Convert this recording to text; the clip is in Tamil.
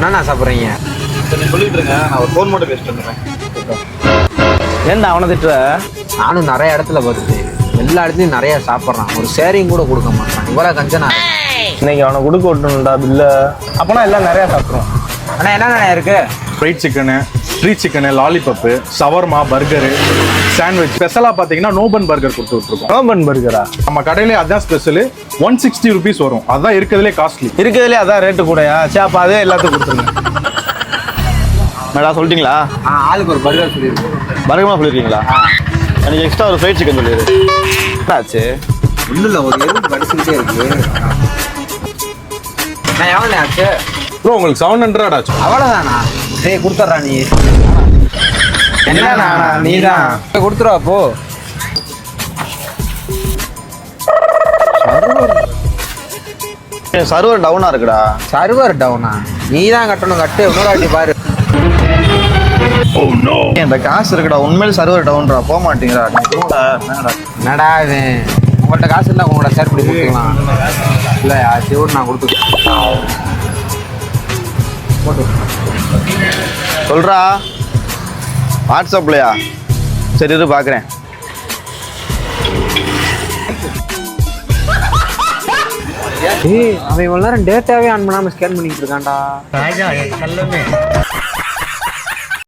என்னண்ணா சாப்பிட்றீங்க? கொஞ்சம் சொல்லிட்டு இருங்க, நான் ஒரு ஃபோன் மட்டும் பேசிட்டு வந்துடுறேன். ஏன்டா அவனை திட்டுற? நானும் நிறைய இடத்துல பார்த்துட்டு எல்லா இடத்துலையும் நிறைய சாப்பிட்றான். ஒரு ஷேரிங் கூட கொடுக்க மாட்டான். இவ்வளோ கஞ்சனா. இன்னைக்கு அவனை கொடுக்க விட்டணும்டா பில்ல. அப்போனா எல்லாம் நிறையா சாப்பிட்றோம். அண்ணா என்னண்ணா இருக்கு? Fried chicken, street chicken, lollipop, shawarma, burger, sandwich. ஸ்பெஷலாக பார்த்தீங்கன்னா நோபன் பர்கர் கொடுத்து விட்ருக்கோம். நோபன் பர்கரா? நம்ம கடையிலே அதான் ஸ்பெஷலு. 160 ருபீஸ் வரும். அதுதான் இருக்கிறதுலே காஸ்ட்லி. இருக்கிறதுலே அதான் ரேட்டு கூடயா? சரி அப்போ அதே எல்லாத்துக்கும் கொடுத்துருங்க. மேடம் சொல்லிட்டீங்களா? ஆளுக்கு ஒரு பர்கர் சொல்லியிருக்கோம். பர்கர்மா சொல்லியிருக்கீங்களா? எனக்கு எக்ஸ்ட்ரா ஒரு ஃப்ரைட் சிக்கன் சொல்லிடு. என்னாச்சு? ஒன்றும் இல்லை, ஒரு எறும்பு படிச்சுக்கிட்டே இருக்கு. நான் எவ்வளோ ஆச்சு ப்ரோ உங்களுக்கு 700 ஆச்சு. அவ்வளோதானா? சரி கொடுத்துட்றா நீ. என்னண்ணா நீ தான் கொடுத்துருவா போ. சர்வர் டவுனா இருக்குடா. சர்வர் டவுனா? நீ தான் கட்டணும். கட்டு இன்னொரு வாட்டி பாரு. இந்த காசு இருக்குடா, உண்மையில சர்வர் டவுன்டா. போக மாட்டேங்கிறா. என்னடா இவன்? உங்கள்கிட்ட காசு இருந்தால் உங்களோட ஷேர் பண்ணி கொடுத்துக்கலாம். இல்லை சிவன் நான் கொடுத்துருக்கேன். சொல்றா வாட்ஸ்அப்லையா? சரி இது பார்க்குறேன். அவன் இவ்வளோ நேரம் டேட்டாவே ஆன் பண்ணாமல் ஸ்கேன் பண்ணிக்கிட்டு இருக்கான்டா.